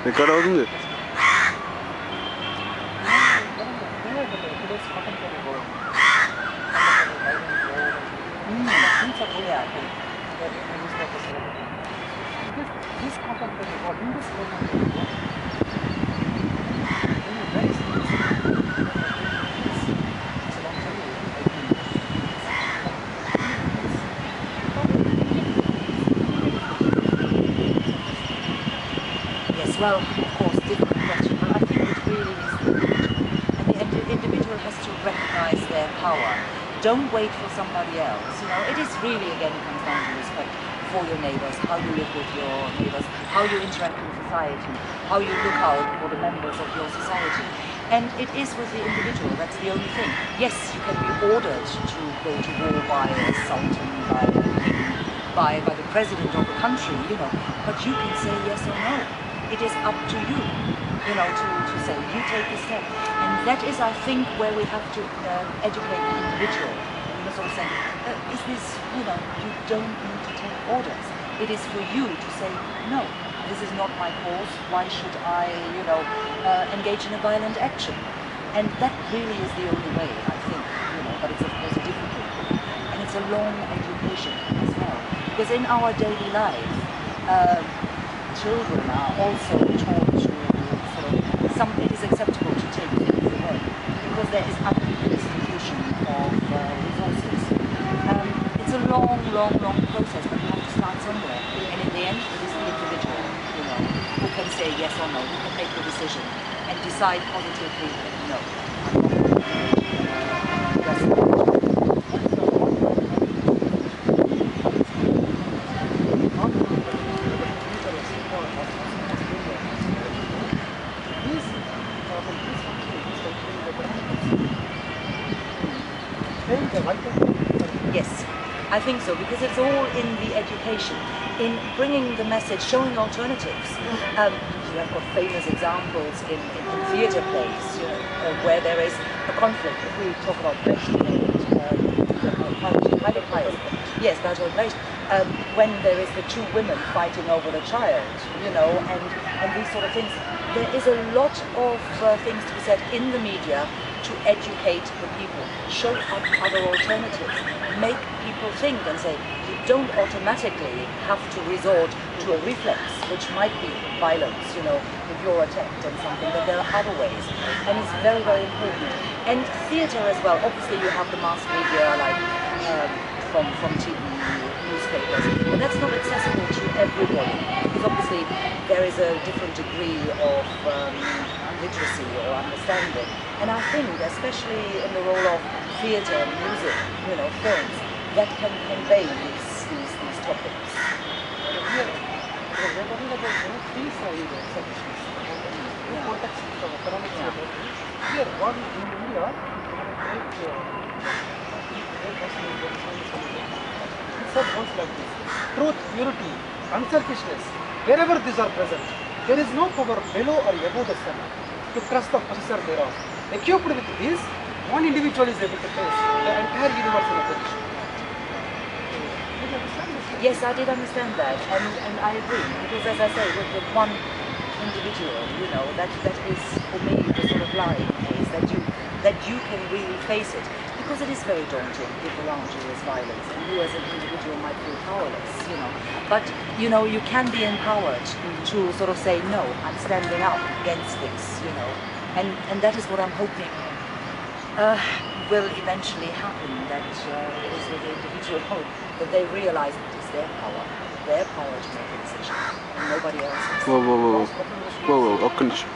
ఎక్కడ అవుతుంది? Well, of course, difficult question, but I think it really is and the individual has to recognize their power. Don't wait for somebody else. You know, it is really, again, it comes down to respect for your neighbors, how you live with your neighbors, how you interact in society, how you look out for the members of your society. And it is with the individual, that's the only thing. Yes, you can be ordered to go to war by a sultan, by the president of the country, you know, but you can say yes or no. It is up to you, you know, to say, you take the step. And that is, I think, where we have to educate the individual. You know, sort of saying, is this, you know, you don't need to take orders. It is for you to say, no, this is not my cause. Why should I, you know, engage in a violent action? And that really is the only way, I think, you know, but it's of course difficult. And it's a long education as well. Because in our daily life, children are also taught to sort of, it is acceptable to take things away because there is distribution of resources. It's a long process, but you have to start somewhere. And in the end, it is the individual, you know, who can say yes or no, who can make the decision and decide positively that no, I'm not going to engage in Yes, I think so, because it's all in the education, in bringing the message, showing alternatives. You have got famous examples in theatre plays, you know, where there is a conflict. If we talk about Brecht, yes, Bertolt Brecht, when there is the two women fighting over the child, you know, and these sort of things. There is a lot of things to be said in the media to educate the people, show up other alternatives, make people think and say, you don't automatically have to resort to a reflex, which might be violence, you know, if you're attacked and something, but there are other ways. And it's very, very important. And theatre as well, obviously you have the mass media, like from TV, newspapers, but that's not accessible to everybody, because obviously there is a different degree of literacy or understanding. And I think, especially in the role of theatre, music, you know, films, that can convey these topics. Here, we're talking about three sides of sufficiency. In context of economics, here, what in India, he said once like this: truth, purity, unselfishness, wherever these are present, there is no power below or above the sun to trust the possessor thereof. Equipped with this, one individual is able to face the entire universe in a position. Yes, I did understand that, and I agree, because as I say, with one individual, you know, that is for me the sort of line is that you can really face it, because it is very daunting if around you is violence, and you as an individual might feel powerless, you know. But you know, you can be empowered to sort of say, no, I'm standing up against this, you know, and that is what I'm hoping will eventually happen, that it is with the individual that they realize it is their power to make a decision, and nobody else's. Whoa, ఒక్క నిమిషం.